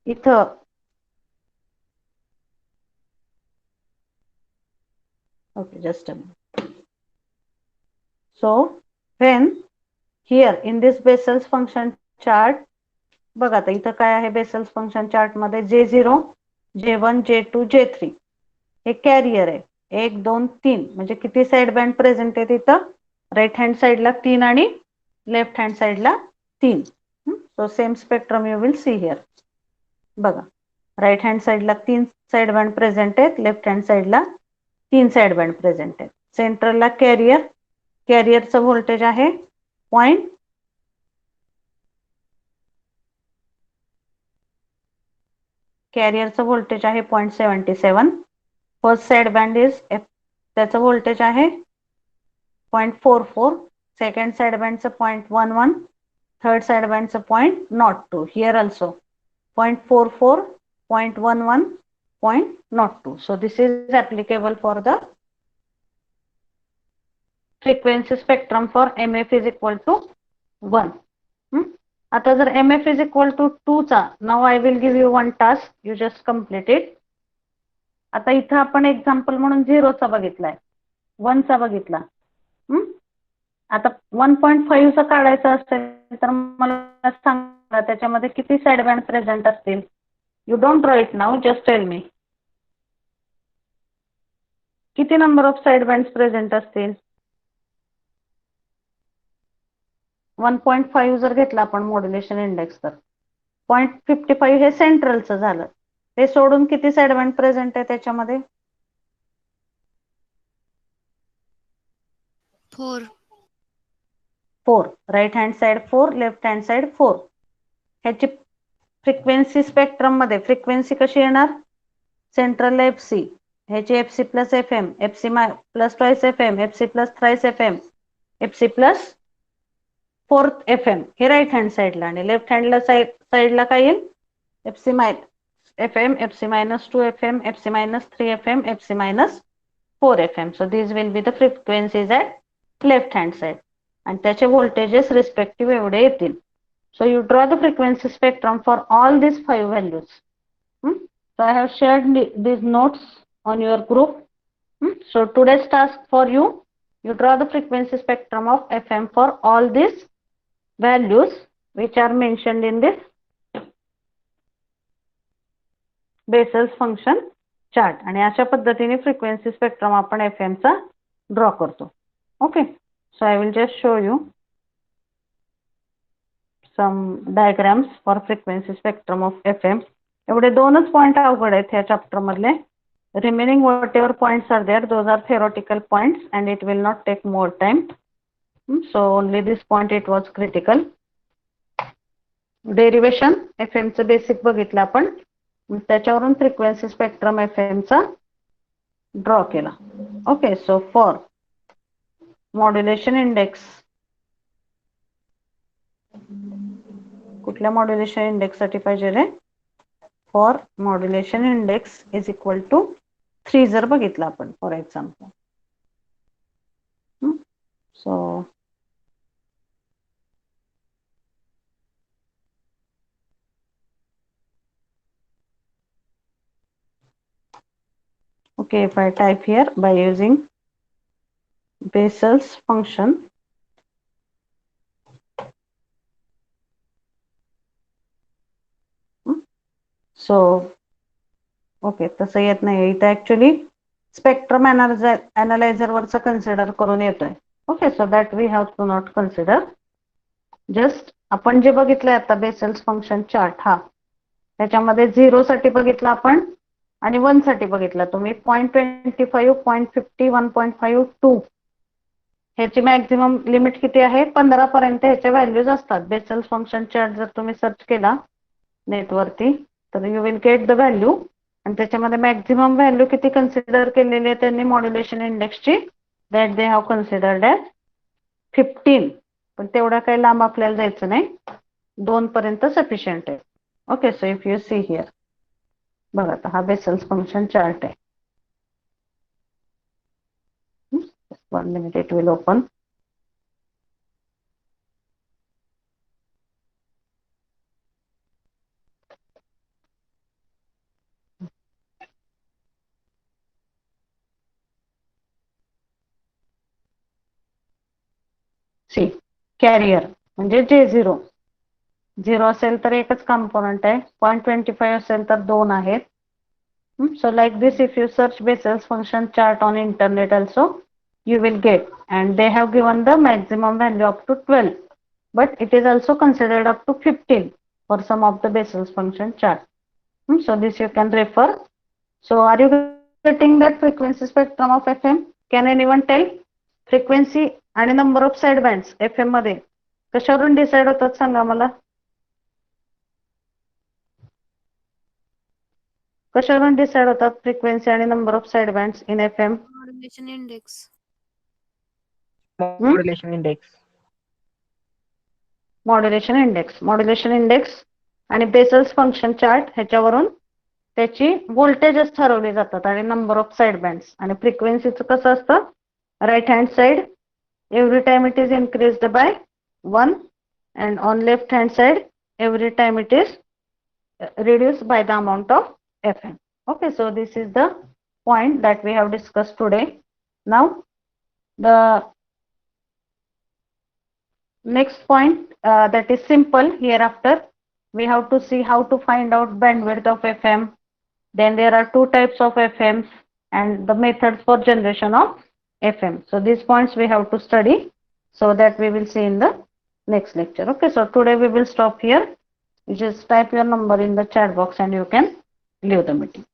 इथं okay just a minute. So when here in this Bessel's function chart बघा आता इथं काय आहे बेसल्स फंक्शन चार्ट मध्ये J0 J1 J2 J3 हे कॅरियर आहे. 1 2 3 म्हणजे किती साइड बँड प्रेझेंट आहे तिथं राईट हँड साइडला 3 आणि लेफ्ट हँड साइडला 3. So same spectrum you will see here. बघा राईट हँड साइडला 3 साइड बँड प्रेझेंट आहेत, लेफ्ट हँड साइडला 3 साइड बँड प्रेझेंट आहेत. सेंट्रलला कॅरियर, कॅरियरचं व्होल्टेज आहे कॅरियरचं व्होल्टेज आहे 0.77. फर्स्ट साइड बँड इज त्याचं व्होल्टेज आहे 0.44. सेकंड साइड बँडचं 0.11. थर्ड साइड बँडचं 0.02. Here also 0.44, 0.11, 0.02. So this is applicable for the frequency spectrum for MF is equal to 1. आता जर MF is equal to 2 चा, now I will give you one task, you just complete it. आता इथं आपण example म्हणून 0 चा बघितलाय, 1 चा बघितला. आता 1.5 चा काढायचा असेल तर मला सांगा त्याच्यामध्ये किती साइड बँड प्रेझेंट असतील. You don't draw it now, just tell me किती number of side bands present असतील. 1.5 जर घेतला आपण मॉड्युलेशन इंडेक्स तर 0.55 हे सेंट्रलचं झालं. ते सोडून किती साइड बँड प्रेझेंट आहे त्याच्यामध्ये 4. 4. Right hand side 4, left hand side 4. ह्याची फ्रिक्वेन्सी स्पेक्ट्रम मध्ये फ्रिक्वेन्सी कशी येणार सेंट्रल FC, ह्याची FC plus FM, FC plus twice FM, FC plus thrice FM, FC plus fourth FM हे राईट हँड साइडला आणि लेफ्ट हँडला साइडला काय येईल FC FM, FC minus 2 FM, FC minus 3 FM, FC minus 4 FM. So these will be the frequencies at left hand side and त्याचे voltages respective एवढे येतील. So you draw the frequency spectrum for all these 5 values. So I have shared these notes on your group. So today's task for you, you draw the frequency spectrum of FM for all these values which are mentioned in this Bessel's function chart. आणि अशा पद्धतीने frequency spectrum आपण FM चा draw करतो. Okay, so I will just show you some diagrams for frequency spectrum of FM. एवढे दोनच point अवघड आहेत ह्या चॅप्टर मधले. Remaining whatever points are there, those are theoretical points and it will not take more time. So only this point it was critical. Derivation FM चं basic बघितलं आपण, त्याच्यावरून फ्रिक्वेन्सी स्पेक्ट्रम FM चा draw केला. Okay, so for modulation index, कुठल्या modulation index साठी पाहिजे रे, for modulation index is equal to 3 जर बघितलं आपण फॉर एक्झाम्पल. सो okay, if I type here by using Bessel's function, so okay, तसं येत नाही इथं ऍक्च्युली स्पेक्ट्रम अनालायझर वरच कन्सिडर करून येतोय. Okay, so that we have to not consider. Just आपण जे बघितलंय आता बेसल्स फंक्शन चार्ट हा, त्याच्यामध्ये 0 साठी बघितलं आपण आणि 1 साठी बघितलं तुम्ही. 0.25, 0.50, 1.5, 2 ह्याची मॅक्झिमम लिमिट किती आहे? 15 पर्यंत ह्याच्या व्हॅल्यूज असतात. बेसल्स फंक्शन चार्ट जर तुम्ही सर्च केला नेटवरती तर you will get the value. आणि त्याच्यामध्ये मॅक्झिमम व्हॅल्यू किती कन्सिडर केलेली आहे त्यांनी मॉड्युलेशन इंडेक्सची? That they have considered as 15. पण तेवढा काही लांब आपल्याला जायचं नाही, 2 पर्यंत सफिशियंट आहे. Okay, so if you see here, बघा आता हा बेसल्स फंक्शन चार्ट आहे. 1 minute it will open. See carrier म्हणजे J0. 0 असेल तर एकच कॉम्पोनंट आहे, 0.25 असेल तर 2 आहेत. So like this, if you search Bessel's function chart on internet also, you will get, and they have given the maximum value up to 12, but it is also considered up to 15 for some of the Bessel's function chart. So this you can refer. So are you getting that frequency spectrum of FM? Can anyone tell? Frequency आणि number of sidebands FM मध्ये कशावरून decide होतात सांगा मला. कशावरून decide होतात frequency आणि number of sidebands in FM? Modulation index. Modulation index. Modulation index आणि बेसल्स फंक्शन चार्ट ह्याच्यावरून त्याची व्होल्टेजेस ठरवली जातात आणि नंबर ऑफ साइडबँड्स. आणि फ्रिक्वेन्सीचं कसं असतं? Right hand side every time it is increased by 1, and on left hand side every time it is reduced by the amount of FM. Okay, so this is the point that we have discussed today. Now the next point that is simple. Hereafter we have to see how to find out bandwidth of FM. Then there are 2 types of FMs and the methods for generation of FM. So these points we have to study, so that we will see in the next lecture. Okay, so today we will stop here. You just type your number in the chat box and you can leave the meeting.